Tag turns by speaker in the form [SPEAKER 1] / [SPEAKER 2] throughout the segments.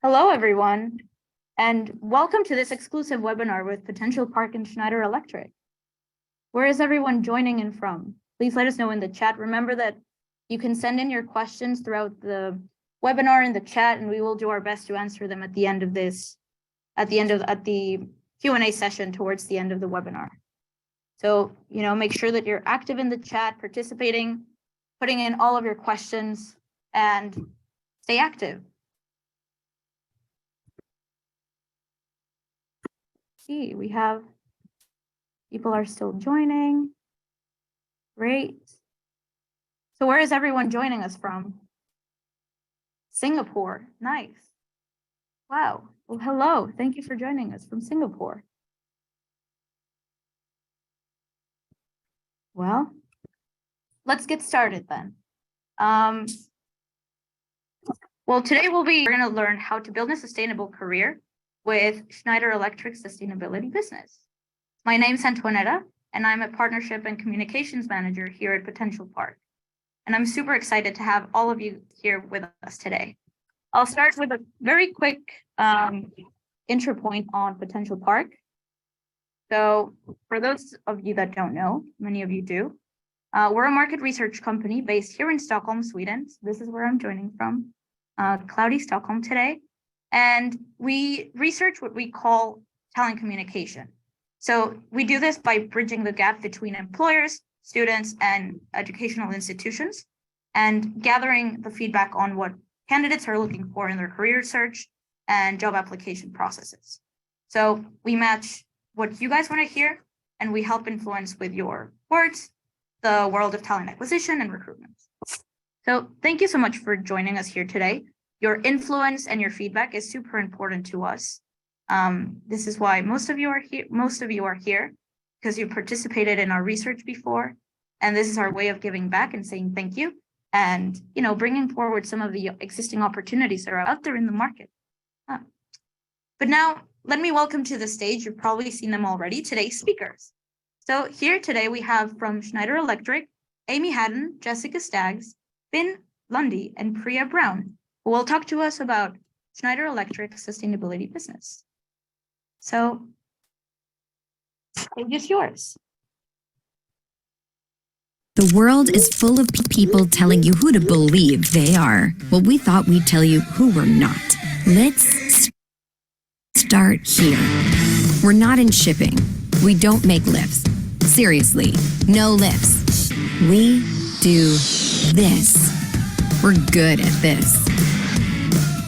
[SPEAKER 1] Hello, everyone, and welcome to this exclusive webinar with Potentialpark and Schneider Electric. Where is everyone joining in from? Please let us know in the chat. Remember that you can send in your questions throughout the webinar in the chat, and we will do our best to answer them at the end of this, at the Q&A session towards the end of the webinar. So, make sure that you're active in the chat, participating, putting in all of your questions, and stay active. See, we have people are still joining. Great. So where is everyone joining us from? Singapore. Nice. Wow. Well, hello. Thank you for joining us from Singapore. Well, let's get started then. Well, today we're going to learn how to build a sustainable career with Schneider Electric Sustainability Business. My name's Antoinetta, and I'm a Partnership and Communications Manager here at Potentialpark. And I'm super excited to have all of you here with us today. I'll start with a very quick intro point on Potentialpark. So for those of you that don't know, many of you do, we're a market research company based here in Stockholm, Sweden. So this is where I'm joining from, cloudy Stockholm today. And we research what we call talent communication. So we do this by bridging the gap between employers, students, and educational institutions, and gathering the feedback on what candidates are looking for in their career search and job application processes. So we match what you guys want to hear, and we help influence with your words the world of talent acquisition and recruitment. So thank you so much for joining us here today. Your influence and your feedback is super important to us. This is why most of you are here because you participated in our research before, and this is our way of giving back and saying thank you, and bringing forward some of the existing opportunities that are out there in the market. But now, let me welcome to the stage. You've probably seen them already. Today's speakers. So here today we have from Schneider Electric, Amy Haddon, Jessica Staggs, Finn Lundy, and Priya Brown, who will talk to us about Schneider Electric Sustainability Business. So, it's yours.
[SPEAKER 2] The world is full of people telling you who to believe they are. Well, we thought we'd tell you who we're not. Let's start here. We're not in shipping. We don't make lifts. Seriously, no lifts. We do this. We're good at this.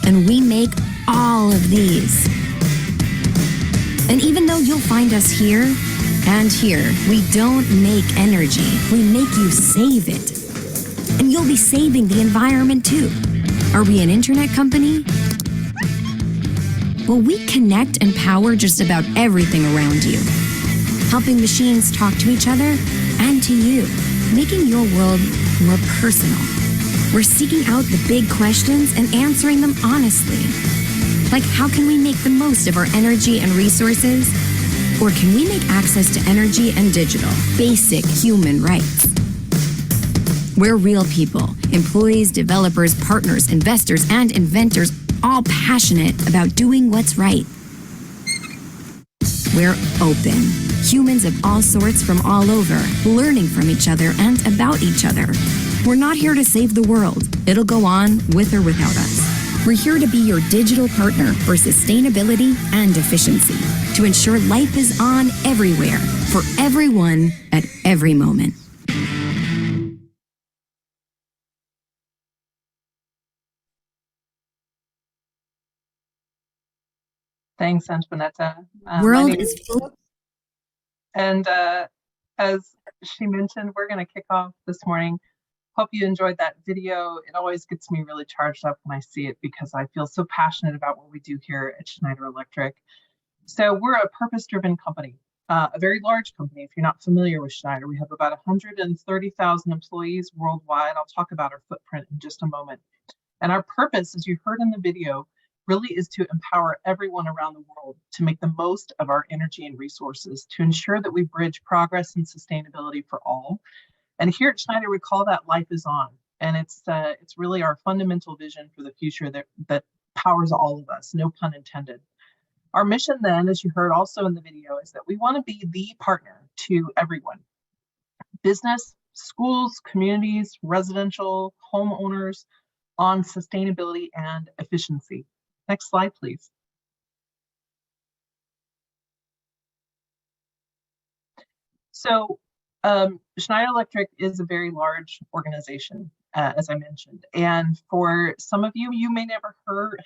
[SPEAKER 2] And we make all of these. And even though you'll find us here and here, we don't make energy. We make you save it. And you'll be saving the environment too. Are we an internet company? Well, we connect and power just about everything around you. Helping machines talk to each other and to you, making your world more personal. We're seeking out the big questions and answering them honestly. Like, how can we make the most of our energy and resources? Or can we make access to energy and digital basic human rights? We're real people, employees, developers, partners, investors, and inventors, all passionate about doing what's right. We're open. Humans of all sorts from all over, learning from each other and about each other. We're not here to save the world. It'll go on with or without us. We're here to be your digital partner for sustainability and efficiency, to ensure life is on everywhere, for everyone, at every moment.
[SPEAKER 3] Thanks, Antoinetta.
[SPEAKER 2] World is full.
[SPEAKER 3] And as she mentioned, we're going to kick off this morning. Hope you enjoyed that video. It always gets me really charged up when I see it because I feel so passionate about what we do here at Schneider Electric. So we're a purpose-driven company, a very large company. If you're not familiar with Schneider, we have about 130,000 employees worldwide. I'll talk about our footprint in just a moment. And our purpose, as you heard in the video, really is to empower everyone around the world to make the most of our energy and resources, to ensure that we bridge progress and sustainability for all. And here at Schneider, we call that life is on. And it's really our fundamental vision for the future that powers all of us, no pun intended. Our mission then, as you heard also in the video, is that we want to be the partner to everyone. Business, schools, communities, residential, homeowners on sustainability and efficiency. Next slide, please. So Schneider Electric is a very large organization, as I mentioned. And for some of you, you may never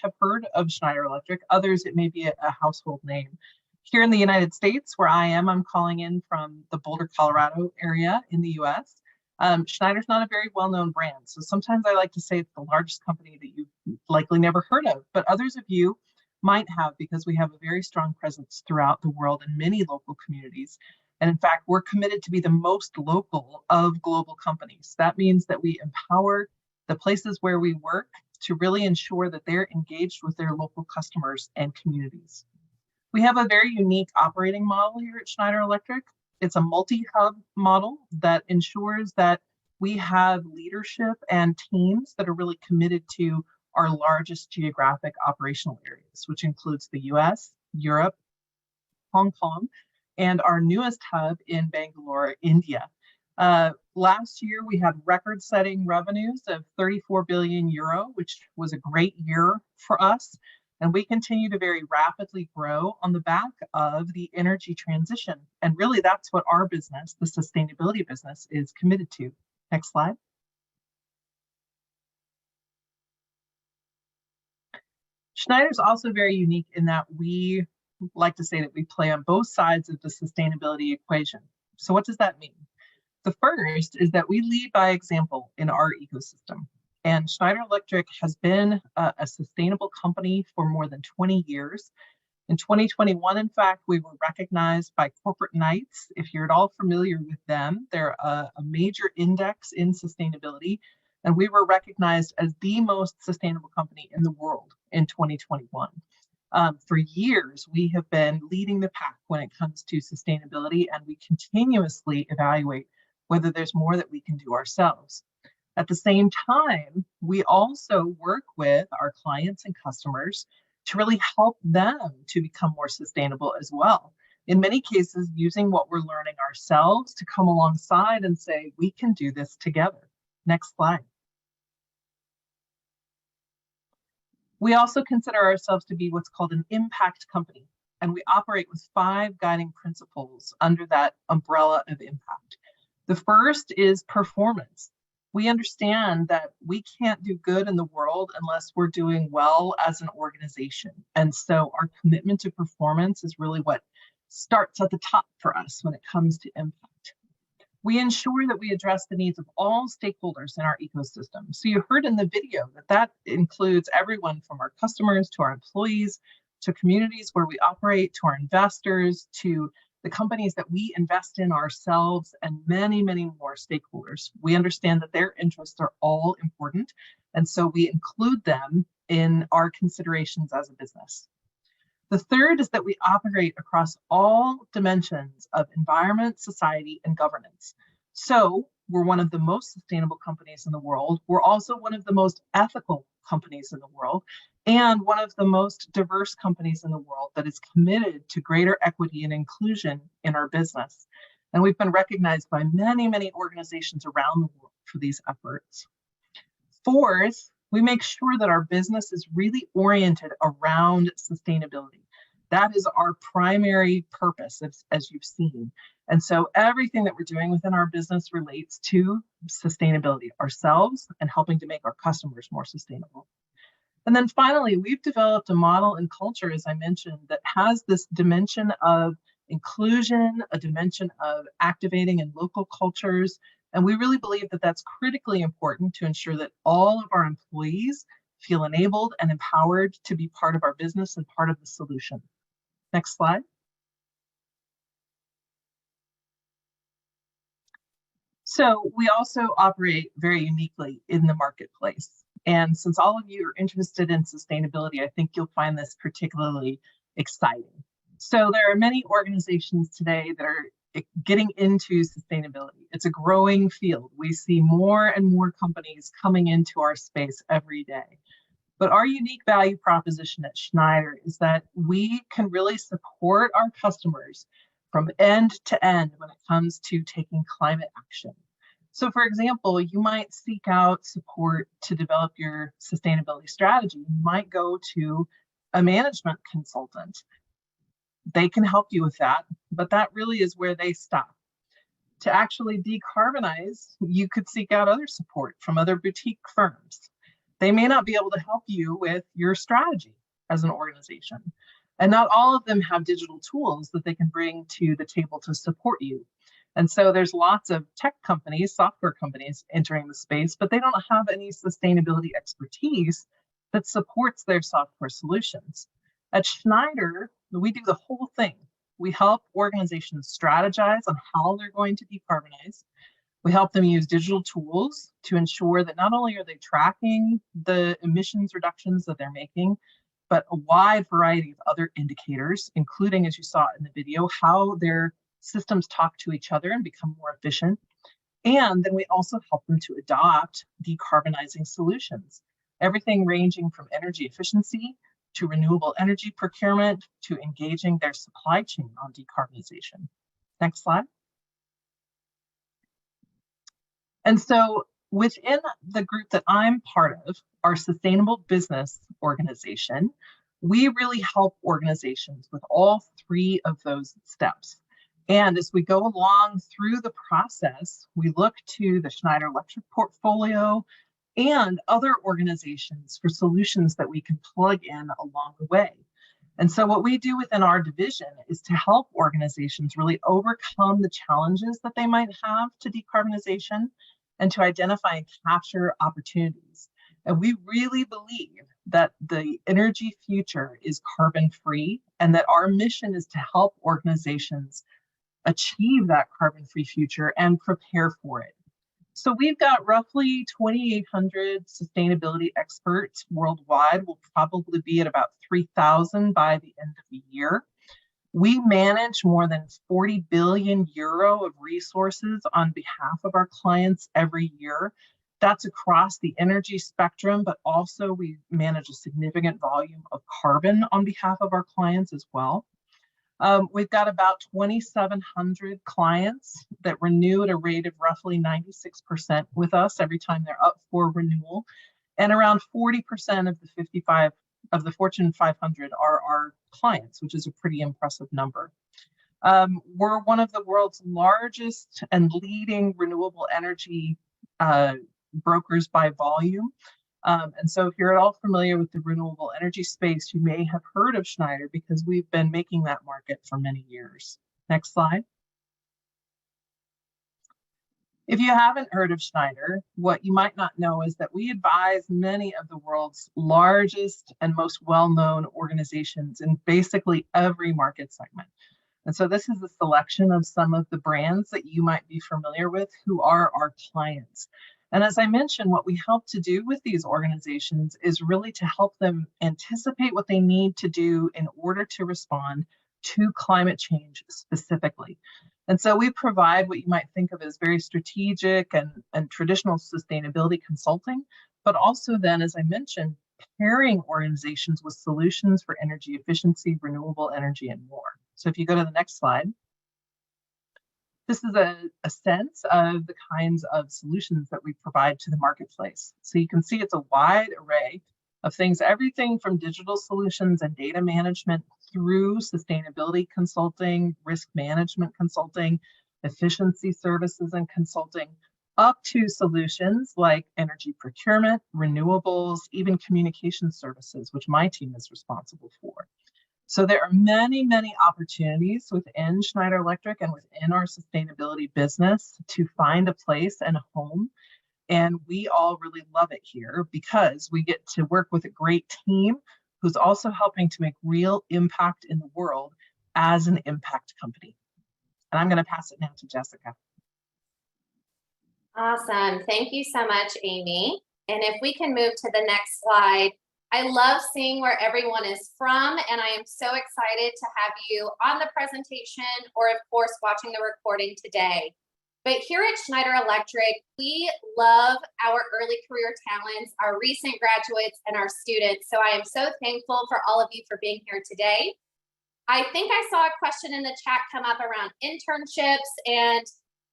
[SPEAKER 3] have heard of Schneider Electric. Others, it may be a household name. Here in the United States, where I am, I'm calling in from the Boulder, Colorado area in the US. Schneider's not a very well-known brand. So sometimes I like to say it's the largest company that you've likely never heard of, but others of you might have, because we have a very strong presence throughout the world in many local communities. And in fact, we're committed to be the most local of global companies. That means that we empower the places where we work to really ensure that they're engaged with their local customers and communities. We have a very unique operating model here at Schneider Electric. It's a multi-hub model that ensures that we have leadership and teams that are really committed to our largest geographic operational areas, which includes the US, Europe, Hong Kong, and our newest hub in Bangalore, India. Last year, we had record-setting revenues of 34 billion euro, which was a great year for us. And we continue to very rapidly grow on the back of the energy transition. And really, that's what our business, the sustainability business, is committed to. Next slide. Schneider's also very unique in that we like to say that we play on both sides of the sustainability equation. So what does that mean? The first is that we lead by example in our ecosystem. And Schneider Electric has been a sustainable company for more than 20 years. In 2021, in fact, we were recognized by Corporate Knights. If you're at all familiar with them, they're a major index in sustainability. And we were recognized as the most sustainable company in the world in 2021. For years, we have been leading the pack when it comes to sustainability, and we continuously evaluate whether there's more that we can do ourselves. At the same time, we also work with our clients and customers to really help them to become more sustainable as well. In many cases, using what we're learning ourselves to come alongside and say, we can do this together. Next slide. We also consider ourselves to be what's called an impact company, and we operate with 5 guiding principles under that umbrella of impact. The first is performance. We understand that we can't do good in the world unless we're doing well as an organization. And so our commitment to performance is really what starts at the top for us when it comes to impact. We ensure that we address the needs of all stakeholders in our ecosystem. So you heard in the video that includes everyone from our customers to our employees, to communities where we operate, to our investors, to the companies that we invest in ourselves, and many, many more stakeholders. We understand that their interests are all important, and so we include them in our considerations as a business. The third is that we operate across all dimensions of environment, society, and governance. So we're one of the most sustainable companies in the world. We're also one of the most ethical companies in the world, and one of the most diverse companies in the world that is committed to greater equity and inclusion in our business. And we've been recognized by many, many organizations around the world for these efforts. Fourth, we make sure that our business is really oriented around sustainability. That is our primary purpose, as you've seen. And so everything that we're doing within our business relates to sustainability ourselves and helping to make our customers more sustainable. And then finally, we've developed a model and culture, as I mentioned, that has this dimension of inclusion, a dimension of activating in local cultures. And we really believe that that's critically important to ensure that all of our employees feel enabled and empowered to be part of our business and part of the solution. Next slide. So we also operate very uniquely in the marketplace. And since all of you are interested in sustainability, I think you'll find this particularly exciting. So there are many organizations today that are getting into sustainability. It's a growing field. We see more and more companies coming into our space every day. But our unique value proposition at Schneider is that we can really support our customers from end to end when it comes to taking climate action. So for example, you might seek out support to develop your sustainability strategy. You might go to a management consultant. They can help you with that, but that really is where they stop. To actually decarbonize, you could seek out other support from other boutique firms. They may not be able to help you with your strategy as an organization. And not all of them have digital tools that they can bring to the table to support you. And so there's lots of tech companies, software companies entering the space, but they don't have any sustainability expertise that supports their software solutions. At Schneider, we do the whole thing. We help organizations strategize on how they're going to decarbonize. We help them use digital tools to ensure that not only are they tracking the emissions reductions that they're making, but a wide variety of other indicators, including, as you saw in the video, how their systems talk to each other and become more efficient. And then we also help them to adopt decarbonizing solutions, everything ranging from energy efficiency to renewable energy procurement to engaging their supply chain on decarbonization. Next slide. And so within the group that I'm part of, our sustainable business organization, we really help organizations with all three of those steps. And as we go along through the process, we look to the Schneider Electric portfolio and other organizations for solutions that we can plug in along the way. And so what we do within our division is to help organizations really overcome the challenges that they might have to decarbonization and to identify and capture opportunities. And we really believe that the energy future is carbon free and that our mission is to help organizations achieve that carbon free future and prepare for it. So we've got roughly 2,800 sustainability experts worldwide. We'll probably be at about 3,000 by the end of the year. We manage more than 40 billion euro of resources on behalf of our clients every year. That's across the energy spectrum, but also we manage a significant volume of carbon on behalf of our clients as well. We've got about 2,700 clients that renew at a rate of roughly 96% with us every time they're up for renewal. And around 40% of the Fortune 500 are our clients, which is a pretty impressive number. We're one of the world's largest and leading renewable energy brokers by volume. And so if you're at all familiar with the renewable energy space, you may have heard of Schneider because we've been making that market for many years. Next slide. If you haven't heard of Schneider, what you might not know is that we advise many of the world's largest and most well-known organizations in basically every market segment. And so this is a selection of some of the brands that you might be familiar with who are our clients. And as I mentioned, what we help to do with these organizations is really to help them anticipate what they need to do in order to respond to climate change specifically. And so we provide what you might think of as very strategic and traditional sustainability consulting, but also then, as I mentioned, pairing organizations with solutions for energy efficiency, renewable energy, and more. So if you go to the next slide. This is a sense of the kinds of solutions that we provide to the marketplace. So you can see it's a wide array of things, everything from digital solutions and data management through sustainability consulting, risk management consulting, efficiency services and consulting, up to solutions like energy procurement, renewables, even communication services, which my team is responsible for. So there are many, many opportunities within Schneider Electric and within our sustainability business to find a place and a home. And we all really love it here because we get to work with a great team who's also helping to make real impact in the world as an impact company. And I'm going to pass it now to Jessica.
[SPEAKER 4] Awesome. Thank you so much, Amy. And if we can move to the next slide. I love seeing where everyone is from, and I am so excited to have you on the presentation or, of course, watching the recording today. But here at Schneider Electric, we love our early career talents, our recent graduates, and our students. So I am so thankful for all of you for being here today. I think I saw a question in the chat come up around internships, and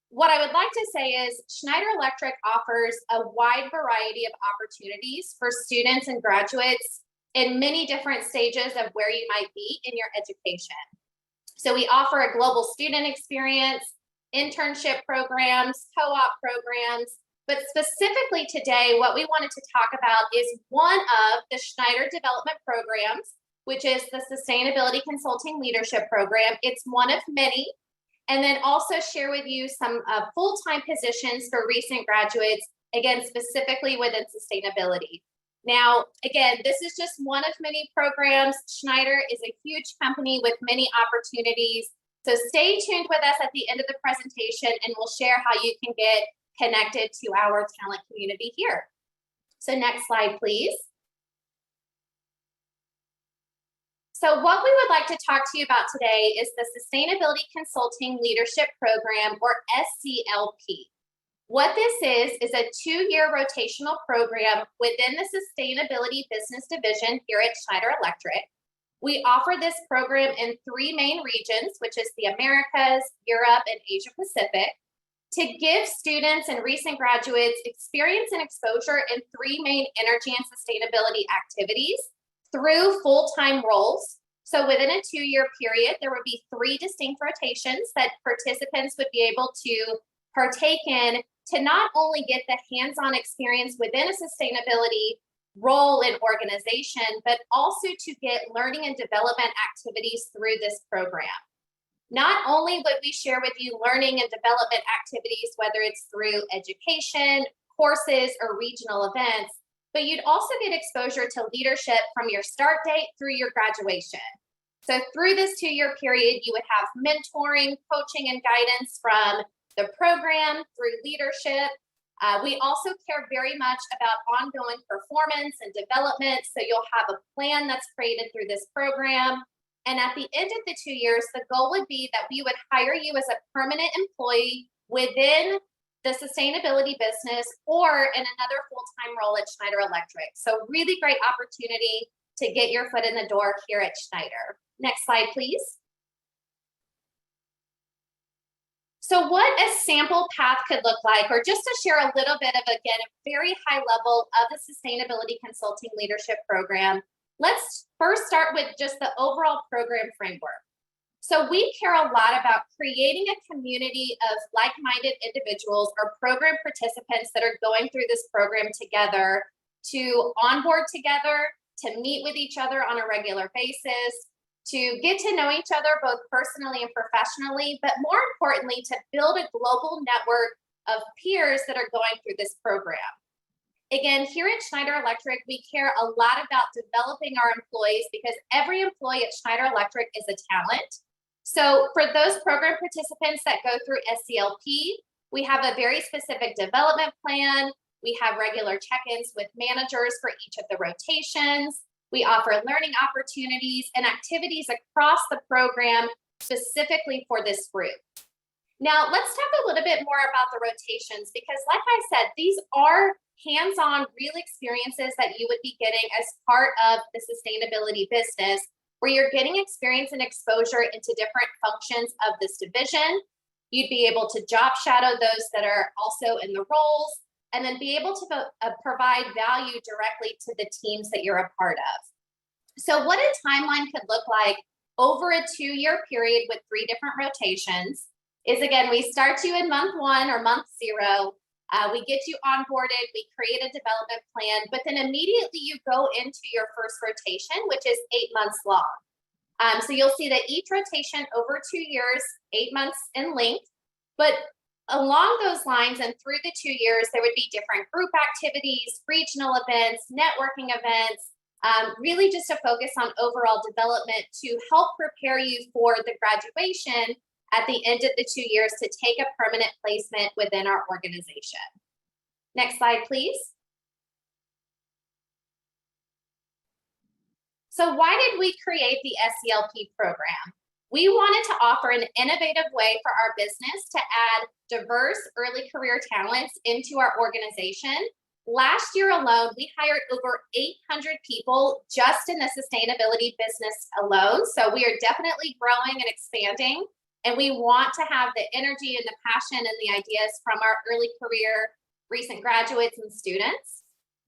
[SPEAKER 4] what I would like to say is Schneider Electric offers a wide variety of opportunities for students and graduates in many different stages of where you might be in your education. So we offer a global student experience, internship programs, co-op programs, but specifically today, what we wanted to talk about is one of the Schneider development programs, which is the Sustainability Consulting Leadership Program. It's one of many. And then also share with you some full-time positions for recent graduates, again, specifically within sustainability. Now, again, this is just one of many programs. Schneider is a huge company with many opportunities. So stay tuned with us at the end of the presentation and we'll share how you can get connected to our talent community here. So next slide, please. So what we would like to talk to you about today is the Sustainability Consulting Leadership Program, or SCLP. What this is a 2-year rotational program within the Sustainability Business Division here at Schneider Electric. We offer this program in 3 main regions, which is the Americas, Europe, and Asia Pacific, to give students and recent graduates experience and exposure in 3 main energy and sustainability activities through full-time roles. So within a 2-year period, there would be 3 distinct rotations that participants would be able to partake in to not only get the hands-on experience within a sustainability role in organization, but also to get learning and development activities through this program. Not only would we share with you learning and development activities, whether it's through education, courses, or regional events, but you'd also get exposure to leadership from your start date through your graduation. So through this 2-year period, you would have mentoring, coaching, and guidance from the program through leadership. We also care very much about ongoing performance and development. So you'll have a plan that's created through this program. And at the end of the 2 years, the goal would be that we would hire you as a permanent employee within the sustainability business or in another full-time role at Schneider Electric. So really great opportunity to get your foot in the door here at Schneider. Next slide, please. So what a sample path could look like, or just to share a little bit of, again, a very high level of the Sustainability Consulting Leadership Program, let's first start with just the overall program framework. So we care a lot about creating a community of like-minded individuals or program participants that are going through this program together to onboard together, to meet with each other on a regular basis, to get to know each other both personally and professionally, but more importantly, to build a global network of peers that are going through this program. Again, here at Schneider Electric, we care a lot about developing our employees because every employee at Schneider Electric is a talent. So for those program participants that go through SCLP, we have a very specific development plan. We have regular check-ins with managers for each of the rotations. We offer learning opportunities and activities across the program specifically for this group. Now, let's talk a little bit more about the rotations because like I said, these are hands-on real experiences that you would be getting as part of the sustainability business, where you're getting experience and exposure into different functions of this division. You'd be able to job shadow those that are also in the roles, and then be able to provide value directly to the teams that you're a part of. So what a timeline could look like over a 2-year period with 3 different rotations is, again, we start you in month 1 or month 0. We get you onboarded, we create a development plan, but then immediately you go into your first rotation, which is 8 months long. So you'll see that each rotation over 2 years, 8 months in length, but along those lines and through the 2 years, there would be different group activities, regional events, networking events, really just a focus on overall development to help prepare you for the graduation at the end of the 2 years to take a permanent placement within our organization. Next slide, please. So why did we create the SCLP program? We wanted to offer an innovative way for our business to add diverse early career talents into our organization. Last year alone, we hired over 800 people just in the sustainability business alone. So we are definitely growing and expanding, and we want to have the energy and the passion and the ideas from our early career recent graduates and students.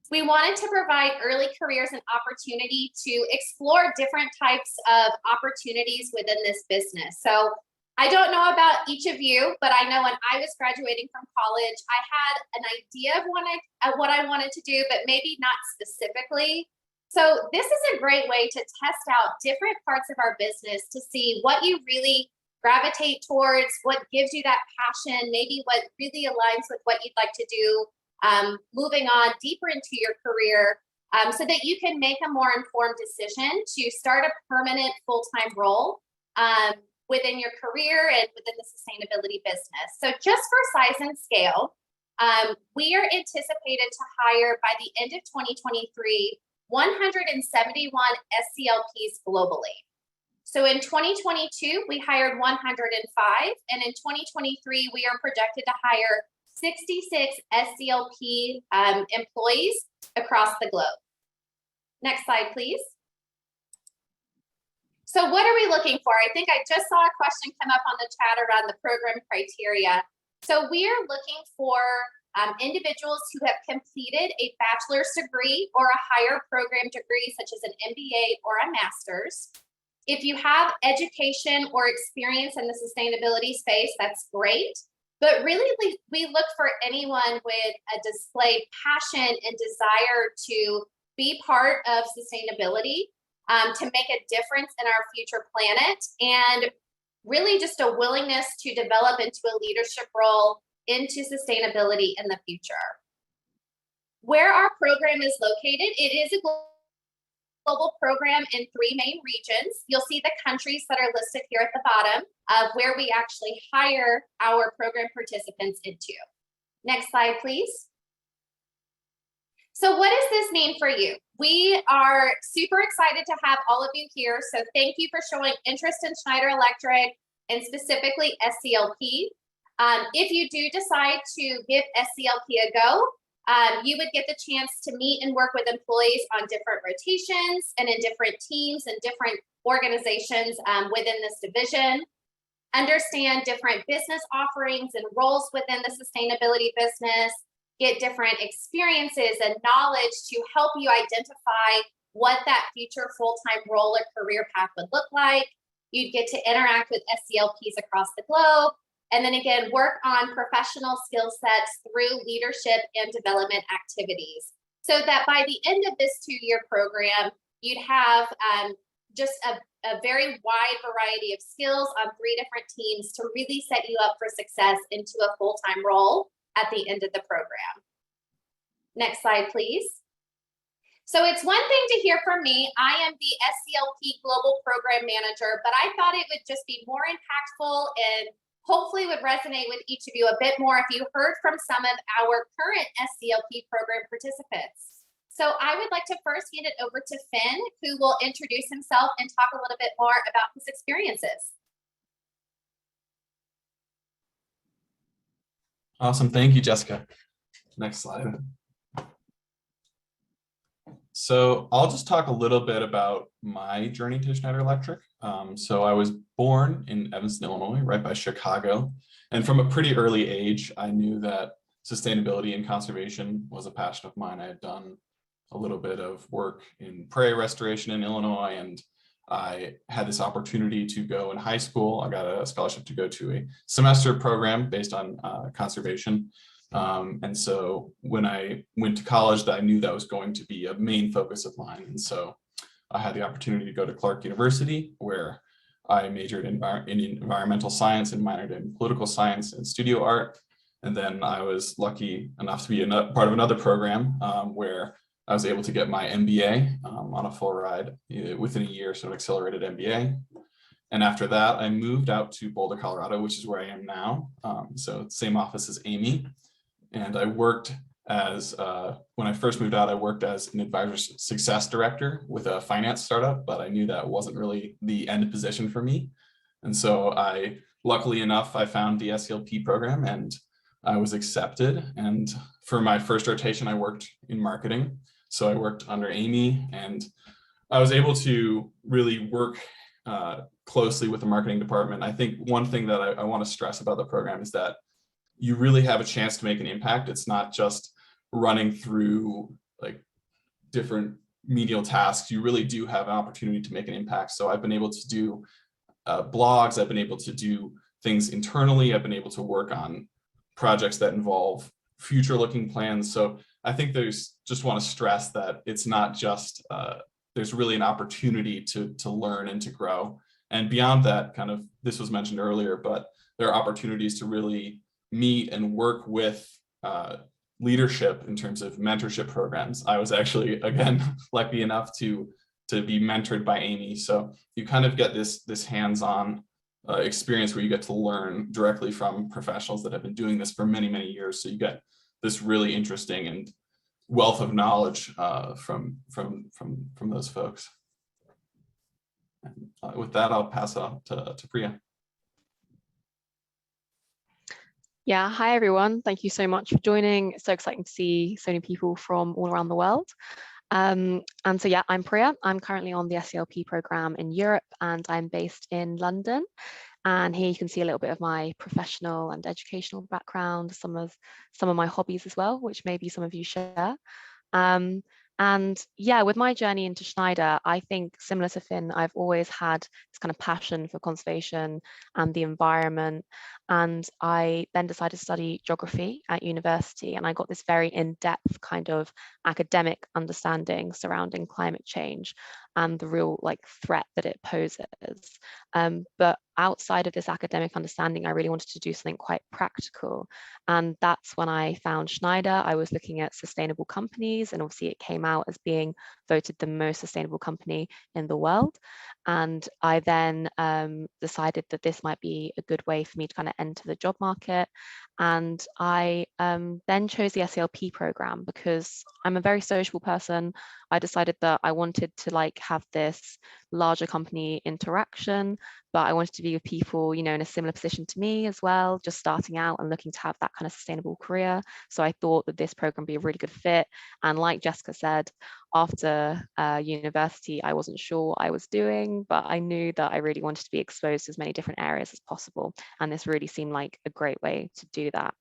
[SPEAKER 4] We wanted to provide early careers an opportunity to explore different types of opportunities within this business. So I don't know about each of you, but I know when I was graduating from college, I had an idea of what I wanted to do, but maybe not specifically. So this is a great way to test out different parts of our business to see what you really gravitate towards, what gives you that passion, maybe what really aligns with what you'd like to do, moving on deeper into your career, so that you can make a more informed decision to start a permanent full-time role within your career and within the sustainability business. So just for size and scale, we are anticipated to hire by the end of 2023, 171 SCLPs globally. So in 2022, we hired 105, and in 2023, we are projected to hire 66 SCLP employees across the globe. Next slide, please. So what are we looking for? I think I just saw a question come up on the chat around the program criteria. So we are looking for individuals who have completed a bachelor's degree or a higher program degree, such as an MBA or a master's. If you have education or experience in the sustainability space, that's great. But really, we look for anyone with a displayed passion and desire to be part of sustainability, to make a difference in our future planet, and really just a willingness to develop into a leadership role into sustainability in the future. Where our program is located, it is a global program in 3 main regions. You'll see the countries that are listed here at the bottom of where we actually hire our program participants into. Next slide, please. So what does this mean for you? We are super excited to have all of you here. So thank you for showing interest in Schneider Electric and specifically SCLP. If you do decide to give SCLP a go, you would get the chance to meet and work with employees on different rotations and in different teams and different organizations within this division. Understand different business offerings and roles within the sustainability business, get different experiences and knowledge to help you identify what that future full-time role or career path would look like. You'd get to interact with SCLPs across the globe, and then again, work on professional skill sets through leadership and development activities, so that by the end of this 2-year program, you'd have just a very wide variety of skills on 3 different teams to really set you up for success into a full-time role at the end of the program. Next slide, please. So it's one thing to hear from me. I am the SCLP Global Program Manager, but I thought it would just be more impactful and hopefully would resonate with each of you a bit more if you heard from some of our current SCLP program participants. So I would like to first hand it over to Finn, who will introduce himself and talk a little bit more about his experiences.
[SPEAKER 5] Awesome. Thank you, Jessica. Next slide. So I'll just talk a little bit about my journey to Schneider Electric. So I was born in Evanston, Illinois, right by Chicago. And from a pretty early age, I knew that sustainability and conservation was a passion of mine. I had done a little bit of work in prairie restoration in Illinois, and I had this opportunity to go in high school. I got a scholarship to go to a semester program based on conservation. And so when I went to college, I knew that was going to be a main focus of mine. And so I had the opportunity to go to Clark University, where I majored in environmental science and minored in political science and studio art. And then I was lucky enough to be part of another program where I was able to get my MBA on a full ride within a year, sort of accelerated MBA. And after that, I moved out to Boulder, Colorado, which is where I am now. So same office as Amy. And I worked as, when I first moved out, I worked as an advisor success director with a finance startup, but I knew that wasn't really the end position for me. And so luckily enough, I found the SELP program and I was accepted. And for my first rotation, I worked in marketing. So I worked under Amy, and I was able to really work closely with the marketing department. I think one thing that I want to stress about the program is that you really have a chance to make an impact. It's not just running through like different menial tasks. You really do have an opportunity to make an impact. So I've been able to do blogs. I've been able to do things internally. I've been able to work on projects that involve future looking plans. So I think just want to stress that it's not just, there's really an opportunity to learn and to grow. And beyond that, kind of, this was mentioned earlier, but there are opportunities to really meet and work with leadership in terms of mentorship programs. I was actually, again, lucky enough to be mentored by Amy. So you kind of get this hands-on experience where you get to learn directly from professionals that have been doing this for many, many years. So you get this really interesting and wealth of knowledge from those folks. And, with that, I'll pass it on to Priya.
[SPEAKER 6] Yeah, hi everyone. Thank you so much for joining. It's so exciting to see so many people from all around the world. And so yeah, I'm Priya. I'm currently on the SELP program in Europe, and I'm based in London. And here you can see a little bit of my professional and educational background, some of my hobbies as well, which maybe some of you share. And yeah, with my journey into Schneider, I think similar to Finn, I've always had this kind of passion for conservation and the environment. And I then decided to study geography at university, and I got this very in-depth kind of academic understanding surrounding climate change and the real like threat that it poses. But outside of this academic understanding, I really wanted to do something quite practical. And that's when I found Schneider. I was looking at sustainable companies, and obviously it came out as being voted the most sustainable company in the world. And I then decided that this might be a good way for me to kind of enter the job market. And I then chose the SELP program because I'm a very sociable person. I decided that I wanted to like have this larger company interaction, but I wanted to be with people, you know, in a similar position to me as well, just starting out and looking to have that kind of sustainable career. So I thought that this program would be a really good fit. And like Jessica said, after university, I wasn't sure what I was doing, but I knew that I really wanted to be exposed to as many different areas as possible. And this really seemed like a great way to do that.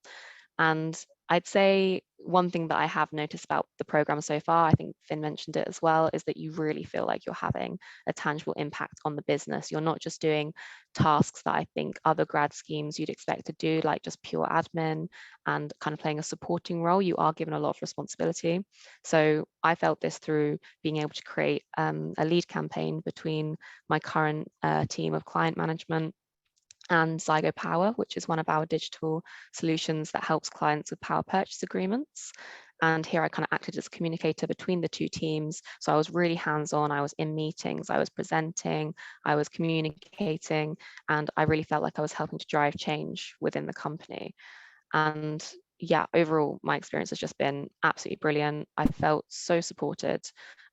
[SPEAKER 6] And I'd say one thing that I have noticed about the program so far, I think Finn mentioned it as well, is that you really feel like you're having a tangible impact on the business. You're not just doing tasks that I think other grad schemes you'd expect to do, like just pure admin and kind of playing a supporting role. You are given a lot of responsibility. So I felt this through being able to create a lead campaign between my current team of client management and Zygo Power, which is one of our digital solutions that helps clients with power purchase agreements. And here I kind of acted as a communicator between the two teams. So I was really hands-on. I was in meetings, I was presenting, I was communicating, and I really felt like I was helping to drive change within the company. And yeah, overall, my experience has just been absolutely brilliant. I felt so supported,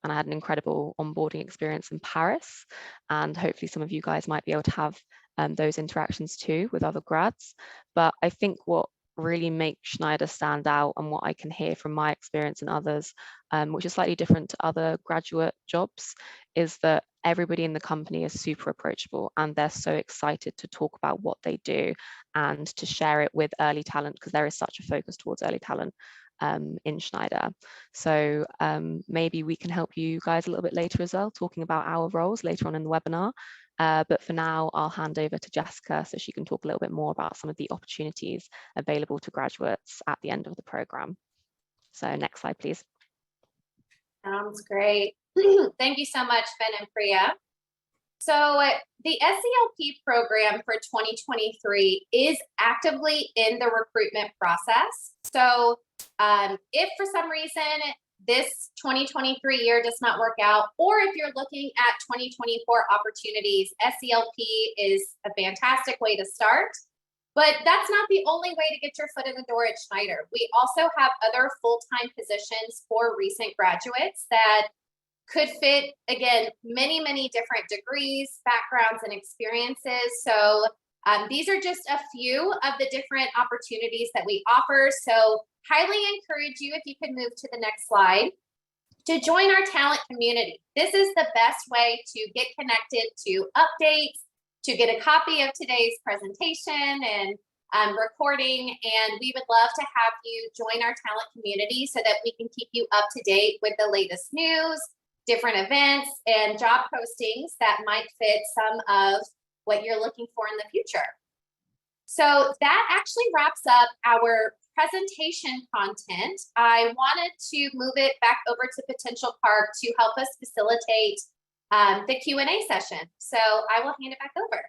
[SPEAKER 6] and I had an incredible onboarding experience in Paris. And hopefully some of you guys might be able to have those interactions too with other grads. But I think what really makes Schneider stand out, and what I can hear from my experience and others, which is slightly different to other graduate jobs, is that everybody in the company is super approachable, and they're so excited to talk about what they do and to share it with early talent, because there is such a focus towards early talent in Schneider. So maybe we can help you guys a little bit later as well, talking about our roles later on in the webinar. But for now, I'll hand over to Jessica so she can talk a little bit more about some of the opportunities available to graduates at the end of the program. So next slide, please.
[SPEAKER 4] Sounds great. Thank you so much, Finn and Priya. So the SELP program for 2023 is actively in the recruitment process. So if for some reason this 2023 year does not work out, or if you're looking at 2024 opportunities, SELP is a fantastic way to start. But that's not the only way to get your foot in the door at Schneider. We also have other full-time positions for recent graduates that could fit, again, many, many different degrees, backgrounds, and experiences. So these are just a few of the different opportunities that we offer. So highly encourage you, if you could move to the next slide, to join our talent community. This is the best way to get connected to updates, to get a copy of today's presentation and recording. And we would love to have you join our talent community so that we can keep you up to date with the latest news, different events, and job postings that might fit some of what you're looking for in the future. So that actually wraps up our presentation content. I wanted to move it back over to Potentialpark to help us facilitate the Q&A session. So I will hand it back over.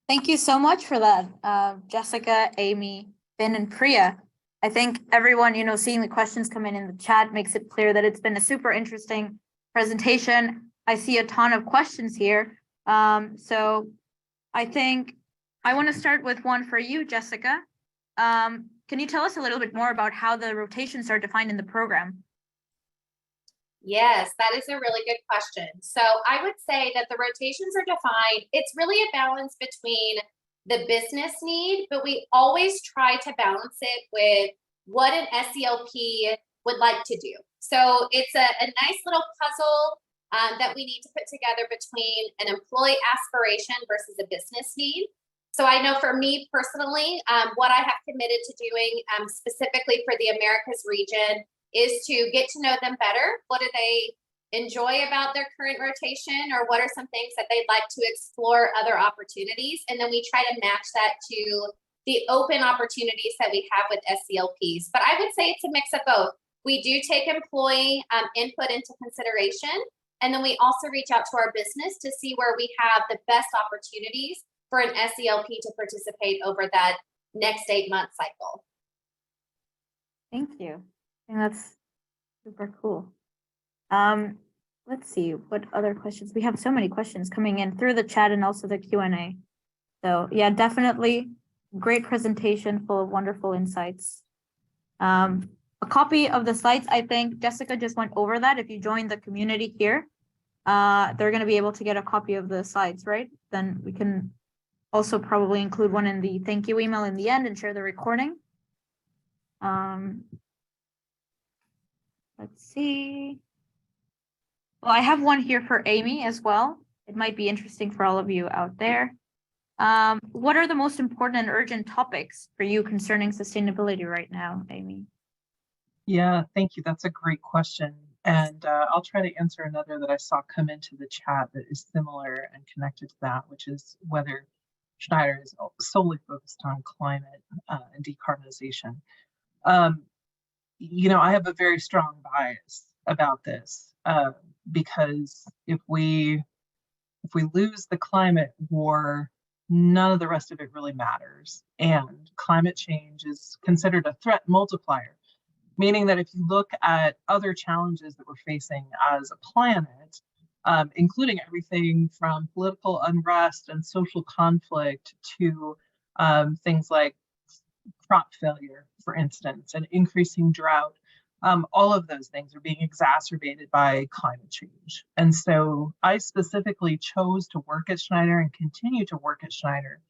[SPEAKER 1] Thank you so much for that, Jessica, Amy, Ben, and Priya. I think everyone, seeing the questions come in the chat makes it clear that it's been a super interesting presentation. I see a ton of questions here. So I think I want to start with one for you, Jessica. Can you tell us a little bit more about how the rotations are defined in the program?
[SPEAKER 4] Yes, that is a really good question. So I would say that the rotations are defined. It's really a balance between the business need, but we always try to balance it with what an SELP would like to do. So it's a nice little puzzle that we need to put together between an employee aspiration versus a business need. So I know for me personally, what I have committed to doing specifically for the Americas region is to get to know them better. What do they enjoy about their current rotation, or what are some things that they'd like to explore other opportunities? And then we try to match that to the open opportunities that we have with SELPs. But I would say it's a mix of both. We do take employee input into consideration, and then we also reach out to our business to see where we have the best opportunities for an SELP to participate over that next 8-month cycle.
[SPEAKER 1] Thank you. I think that's super cool. Let's see, what other questions? We have so many questions coming in through the chat and also the Q&A. So yeah, definitely great presentation full of wonderful insights. A copy of the slides, I think Jessica just went over that. If you join the community here, they're going to be able to get a copy of the slides, right? Then we can also probably include one in the thank you email in the end and share the recording. Let's see. Well, I have one here for Amy as well. It might be interesting for all of you out there. What are the most important and urgent topics for you concerning sustainability right now, Amy?
[SPEAKER 3] Yeah, thank you. That's a great question. And I'll try to answer another that I saw come into the chat that is similar and connected to that, which is whether Schneider is solely focused on climate and decarbonization. I have a very strong bias about this because if we lose the climate war, none of the rest of it really matters. And climate change is considered a threat multiplier, meaning that if you look at other challenges that we're facing as a planet, including everything from political unrest and social conflict to things like crop failure, for instance, and increasing drought, all of those things are being exacerbated by climate change. And so I specifically chose to work at Schneider and continue to work at Schneider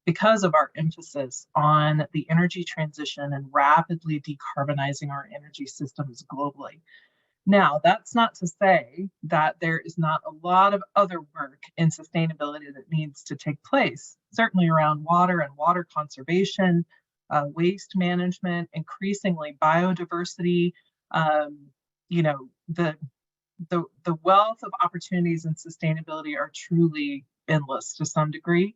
[SPEAKER 3] because of our emphasis on the energy transition and rapidly decarbonizing our energy systems globally. Now, that's not to say that there is not a lot of other work in sustainability that needs to take place, certainly around water and water conservation, waste management, increasingly biodiversity. The wealth of opportunities in sustainability are truly endless to some degree.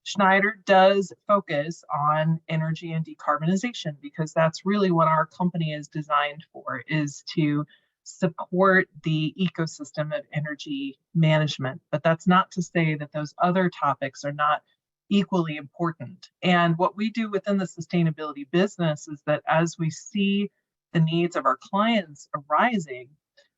[SPEAKER 3] Schneider does focus on energy and decarbonization because that's really what our company is designed for, is to support the ecosystem of energy management. But that's not to say that those other topics are not equally important. And what we do within the sustainability business is that as we see the needs of our clients arising,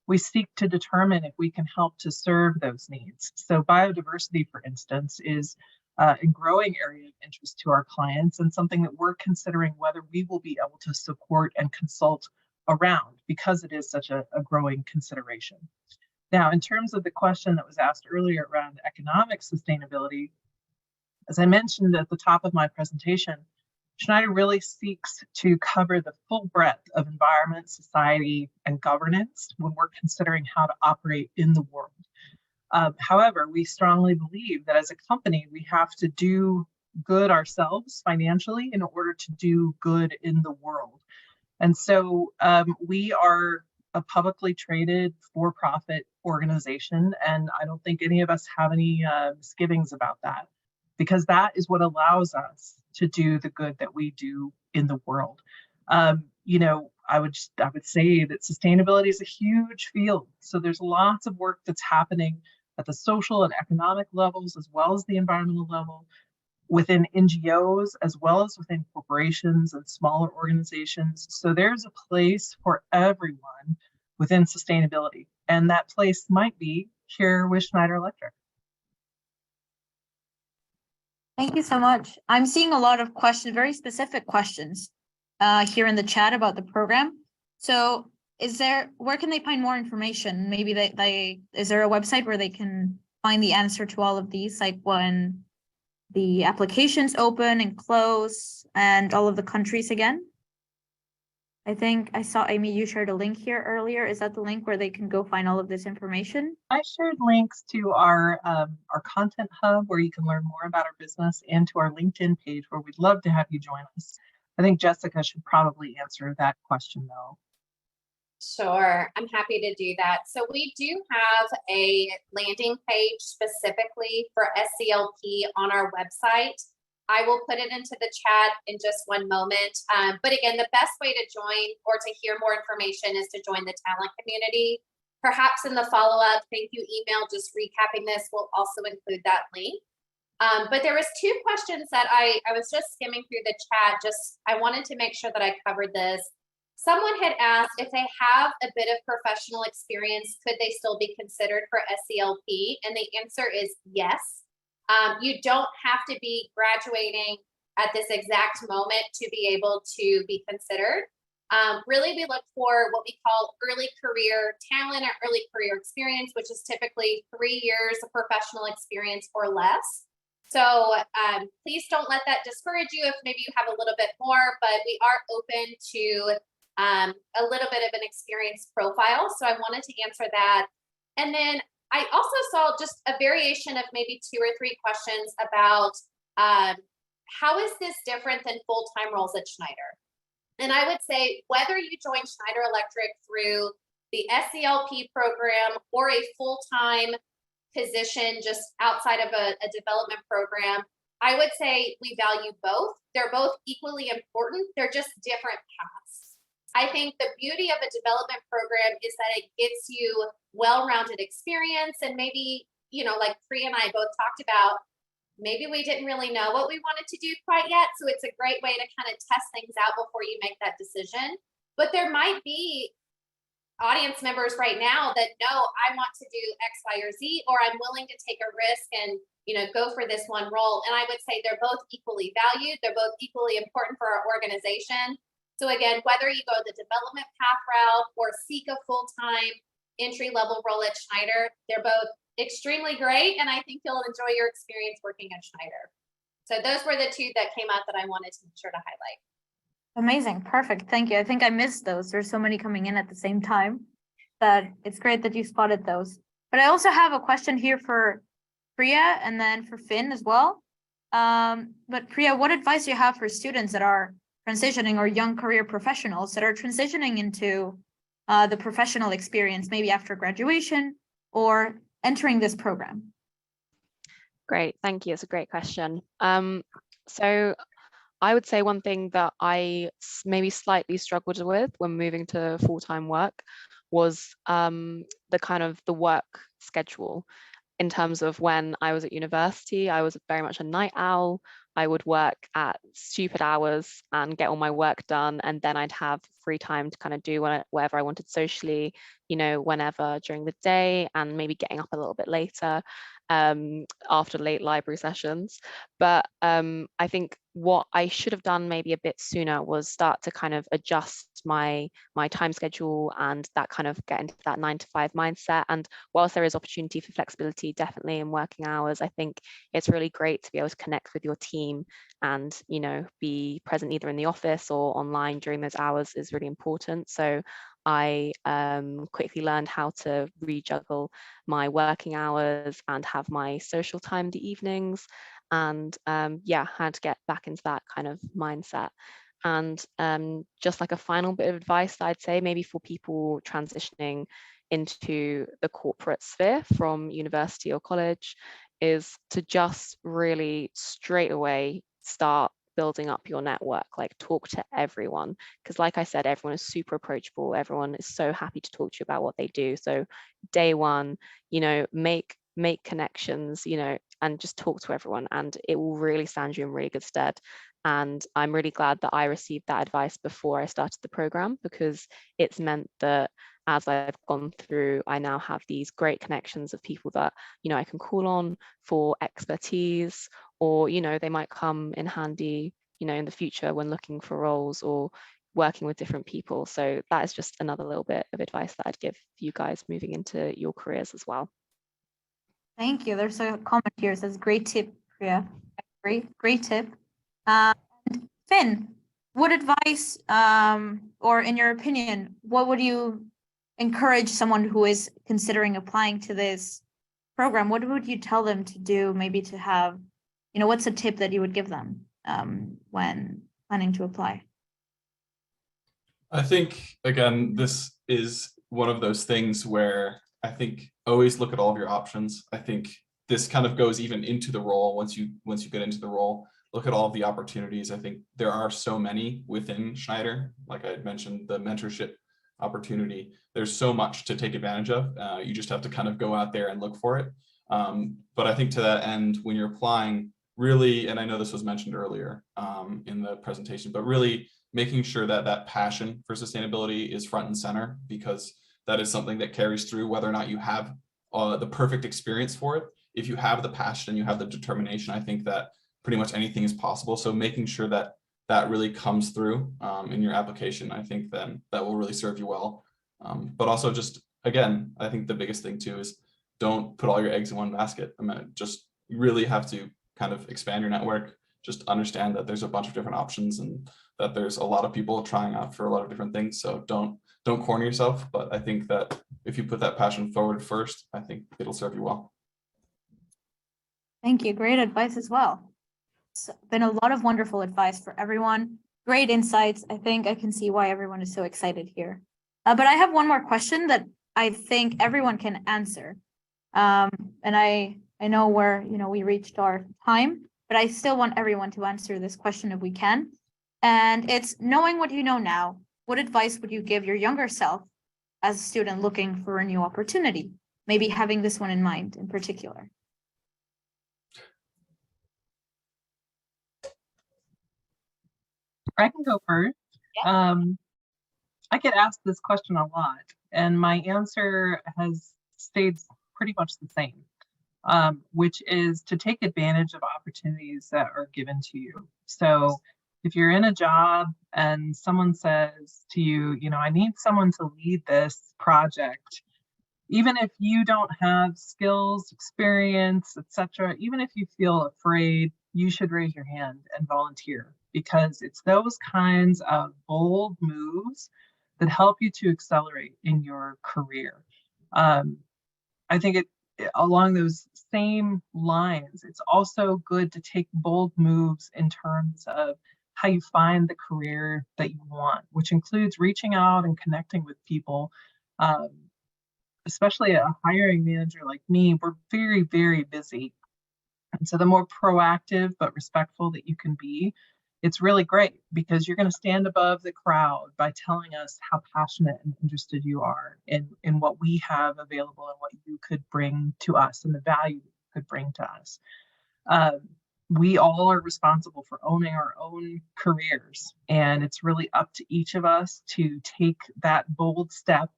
[SPEAKER 3] we seek to determine if we can help to serve those needs. So biodiversity, for instance, is a growing area of interest to our clients and something that we're considering whether we will be able to support and consult around because it is such a growing consideration. Now, in terms of the question that was asked earlier around economic sustainability, as I mentioned at the top of my presentation, Schneider really seeks to cover the full breadth of environment, society, and governance when we're considering how to operate in the world. However, we strongly believe that as a company, we have to do good ourselves financially in order to do good in the world. And so we are a publicly traded for-profit organization, and I don't think any of us have any misgivings about that, because that is what allows us to do the good that we do in the world. You know, I would say that sustainability is a huge field. So there's lots of work that's happening at the social and economic levels, as well as the environmental level, within NGOs, as well as within corporations and smaller organizations. So there's a place for everyone within sustainability. And that place might be here with Schneider Electric.
[SPEAKER 1] Thank you so much. I'm seeing a lot of questions, very specific questions here in the chat about the program. So where can they find more information? Maybe is there a website where they can find the answer to all of these, like when the applications open and close and all of the countries again? I think I saw, Amy, you shared a link here earlier. Is that the link where they can go find all of this information?
[SPEAKER 3] I shared links to our content hub where you can learn more about our business, and to our LinkedIn page where we'd love to have you join us. I think Jessica should probably answer that question though.
[SPEAKER 4] Sure, I'm happy to do that. So we do have a landing page specifically for SCLP on our website. I will put it into the chat in just one moment. But again, the best way to join or to hear more information is to join the talent community. Perhaps in the follow-up thank you email, just recapping this, will also include that link. But there was two questions that I was just skimming through the chat. I wanted to make sure that I covered this. Someone had asked if they have a bit of professional experience, could they still be considered for SCLP? And the answer is yes. You don't have to be graduating at this exact moment to be able to be considered. Really, we look for what we call early career talent or early career experience, which is typically 3 years of professional experience or less. So please don't let that discourage you if maybe you have a little bit more, but we are open to a little bit of an experience profile. So I wanted to answer that. And then I also saw just a variation of maybe 2 or 3 questions about how is this different than full-time roles at Schneider? And I would say whether you join Schneider Electric through the SCLP program or a full-time position just outside of a development program, I would say we value both. They're both equally important. They're just different paths. I think the beauty of a development program is that it gives you well-rounded experience, and maybe, you know, like Priya and I both talked about, maybe we didn't really know what we wanted to do quite yet. So it's a great way to kind of test things out before you make that decision. But there might be audience members right now that know I want to do X, Y, or Z, or I'm willing to take a risk and, you know, go for this one role. And I would say they're both equally valued. They're both equally important for our organization. So again, whether you go the development path route or seek a full-time entry-level role at Schneider, they're both extremely great, and I think you'll enjoy your experience working at Schneider. So those were the 2 that came out that I wanted to make sure to highlight.
[SPEAKER 1] Amazing, perfect, thank you. I think I missed those. There's so many coming in at the same time that it's great that you spotted those. But I also have a question here for Priya and then for Finn as well. But Priya, what advice do you have for students that are transitioning, or young career professionals that are transitioning into the professional experience, maybe after graduation or entering this program?
[SPEAKER 6] Great, thank you. It's a great question. So I would say one thing that I maybe slightly struggled with when moving to full-time work was the work schedule. In terms of when I was at university, I was very much a night owl. I would work at stupid hours and get all my work done, and then I'd have free time to kind of do whatever I wanted socially, you know, whenever during the day, and maybe getting up a little bit later after late library sessions. But I think what I should have done maybe a bit sooner was start to kind of adjust my time schedule and that kind of get into that 9 to 5 mindset. And whilst there is opportunity for flexibility, definitely in working hours, I think it's really great to be able to connect with your team and, you know, be present either in the office or online during those hours is really important. So I quickly learned how to rejuggle my working hours and have my social time in the evenings, and yeah, had to get back into that kind of mindset. And just like a final bit of advice that I'd say, maybe for people transitioning into the corporate sphere from university or college, is to just really straight away start building up your network, like talk to everyone, because like I said, everyone is super approachable, everyone is so happy to talk to you about what they do. So day one, you know, make connections, you know, and just talk to everyone, and it will really stand you in really good stead. And I'm really glad that I received that advice before I started the program, because it's meant that as I've gone through, I now have these great connections of people that, you know, I can call on for expertise, or, you know, they might come in handy, you know, in the future when looking for roles or working with different people. So that is just another little bit of advice that I'd give you guys moving into your careers as well.
[SPEAKER 1] Thank you. There's a comment here. It says, great tip, Priya. Great tip. Finn, what advice, or in your opinion, what would you encourage someone who is considering applying to this program? What would you tell them to do, maybe to have, you know, what's a tip that you would give them when planning to apply?
[SPEAKER 5] I think, again, this is one of those things where I think always look at all of your options. I think this kind of goes even into the role. Once you get into the role, look at all of the opportunities. I think there are so many within Schneider. Like I had mentioned, the mentorship opportunity, there's so much to take advantage of. You just have to kind of go out there and look for it. But I think to that end, when you're applying, really, and I know this was mentioned earlier in the presentation, but really making sure that that passion for sustainability is front and center, because that is something that carries through whether or not you have the perfect experience for it. If you have the passion and you have the determination, I think that pretty much anything is possible. So making sure that that really comes through in your application, I think then that will really serve you well. But also just, again, I think the biggest thing too is don't put all your eggs in one basket. I mean, just you really have to kind of expand your network, just understand that there's a bunch of different options and that there's a lot of people trying out for a lot of different things. So don't corner yourself. But I think that if you put that passion forward first, I think it'll serve you well.
[SPEAKER 1] Thank you. Great advice as well. It's been a lot of wonderful advice for everyone. Great insights. I think I can see why everyone is so excited here. But I have one more question that I think everyone can answer. And I know we reached our time, but I still want everyone to answer this question if we can. And it's, knowing what you know now, what advice would you give your younger self as a student looking for a new opportunity? Maybe having this one in mind in particular.
[SPEAKER 3] I can go first.
[SPEAKER 1] Yeah.
[SPEAKER 3] I get asked this question a lot, and my answer has stayed pretty much the same, which is to take advantage of opportunities that are given to you. So if you're in a job and someone says to you, you know, I need someone to lead this project, even if you don't have skills, experience, etc., even if you feel afraid, you should raise your hand and volunteer, because it's those kinds of bold moves that help you to accelerate in your career. I think along those same lines, it's also good to take bold moves in terms of how you find the career that you want, which includes reaching out and connecting with people. Especially a hiring manager like me, we're very, very busy. And so the more proactive but respectful that you can be, it's really great, because you're going to stand above the crowd by telling us how passionate and interested you are in what we have available and what you could bring to us and the value you could bring to us. We all are responsible for owning our own careers, and it's really up to each of us to take that bold step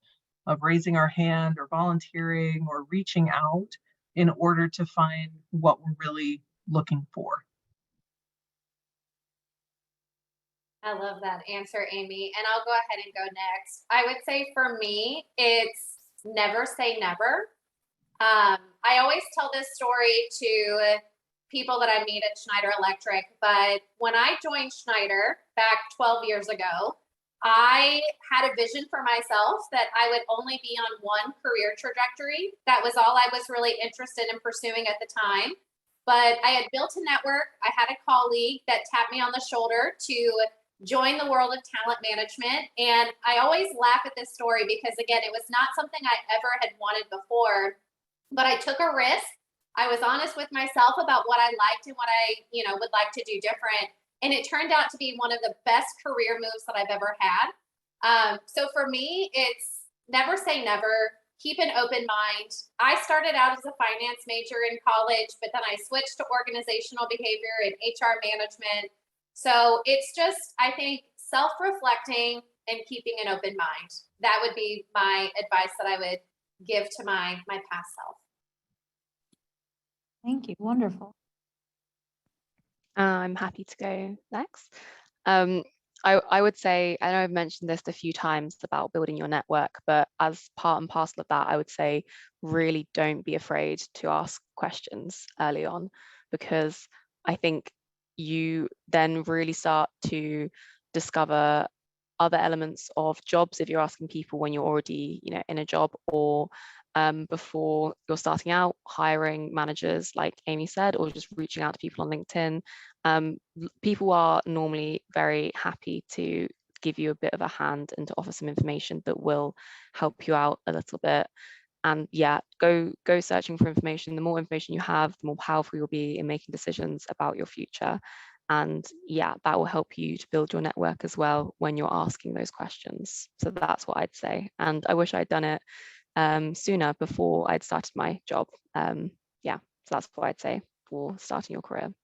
[SPEAKER 3] of raising our hand or volunteering or reaching out in order to find what we're really looking for.
[SPEAKER 4] I love that answer, Amy. And I'll go ahead and go next. I would say for me, it's never say never. I always tell this story to people that I meet at Schneider Electric, but when I joined Schneider back 12 years ago, I had a vision for myself that I would only be on one career trajectory. That was all I was really interested in pursuing at the time. But I had built a network. I had a colleague that tapped me on the shoulder to join the world of talent management. And I always laugh at this story because, again, it was not something I ever had wanted before, but I took a risk. I was honest with myself about what I liked and what I, would like to do different. And it turned out to be one of the best career moves that I've ever had. So for me, it's never say never. Keep an open mind. I started out as a finance major in college, but then I switched to organizational behavior and HR management. So it's just, I think, self-reflecting and keeping an open mind. That would be my advice that I would give to my past self.
[SPEAKER 1] Thank you. Wonderful.
[SPEAKER 6] I'm happy to go next. I would say, I know I've mentioned this a few times about building your network, but as part and parcel of that, I would say really don't be afraid to ask questions early on, because I think you then really start to discover other elements of jobs if you're asking people when you're already, in a job, or before you're starting out, hiring managers, like Amy said, or just reaching out to people on LinkedIn. People are normally very happy to give you a bit of a hand and to offer some information that will help you out a little bit. And yeah, go searching for information. The more information you have, the more powerful you'll be in making decisions about your future. And yeah, that will help you to build your network as well when you're asking those questions. So that's what I'd say. And I wish I'd done it sooner, before I'd started my job. Yeah, so that's what I'd say for starting your career.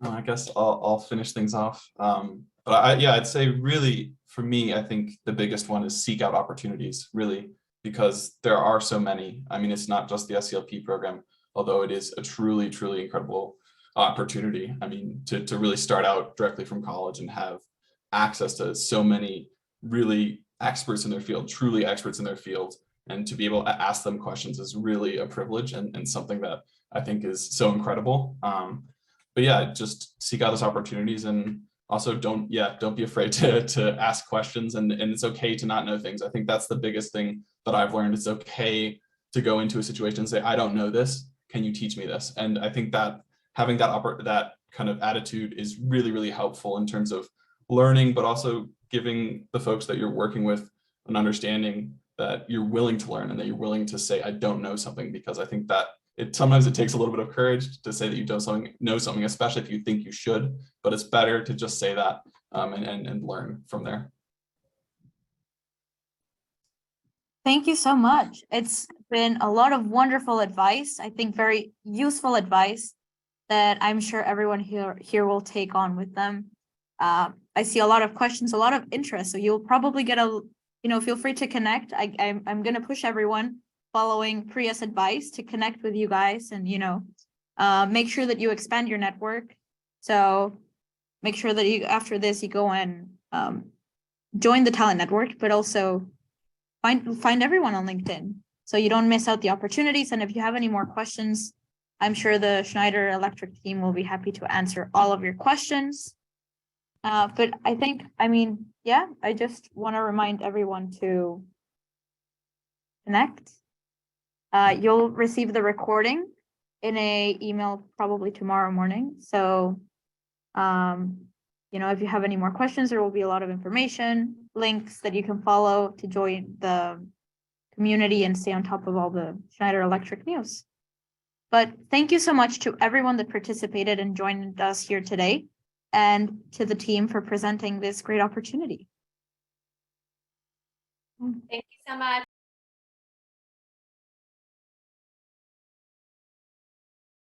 [SPEAKER 5] I guess I'll finish things off. But I'd say really for me, I think the biggest one is seek out opportunities, really, because there are so many. I mean, it's not just the SCLP program, although it is a truly, truly incredible opportunity. I mean, to really start out directly from college and have access to so many really experts in their field, truly experts in their field, and to be able to ask them questions is really a privilege and something that I think is so incredible. But yeah, just seek out those opportunities, and also don't be afraid to ask questions, and it's okay to not know things. I think that's the biggest thing that I've learned. It's okay to go into a situation and say, I don't know this, can you teach me this? And I think that having that kind of attitude is really, really helpful in terms of learning, but also giving the folks that you're working with an understanding that you're willing to learn and that you're willing to say, I don't know something, because I think that sometimes it takes a little bit of courage to say that you don't know something, especially if you think you should, but it's better to just say that and learn from there.
[SPEAKER 1] Thank you so much. It's been a lot of wonderful advice. I think very useful advice that I'm sure everyone here will take on with them. I see a lot of questions, a lot of interest, so you'll probably get feel free to connect. I'm going to push everyone following Priya's advice to connect with you guys and, make sure that you expand your network. So make sure that after this, you go and join the talent network, but also find everyone on LinkedIn so you don't miss out the opportunities. And if you have any more questions, I'm sure the Schneider Electric team will be happy to answer all of your questions. But I just want to remind everyone to connect. You'll receive the recording in an email probably tomorrow morning. So, if you have any more questions, there will be a lot of information, links that you can follow to join the community and stay on top of all the Schneider Electric news. But thank you so much to everyone that participated and joined us here today, and to the team for presenting this great opportunity.
[SPEAKER 4] Thank you so much.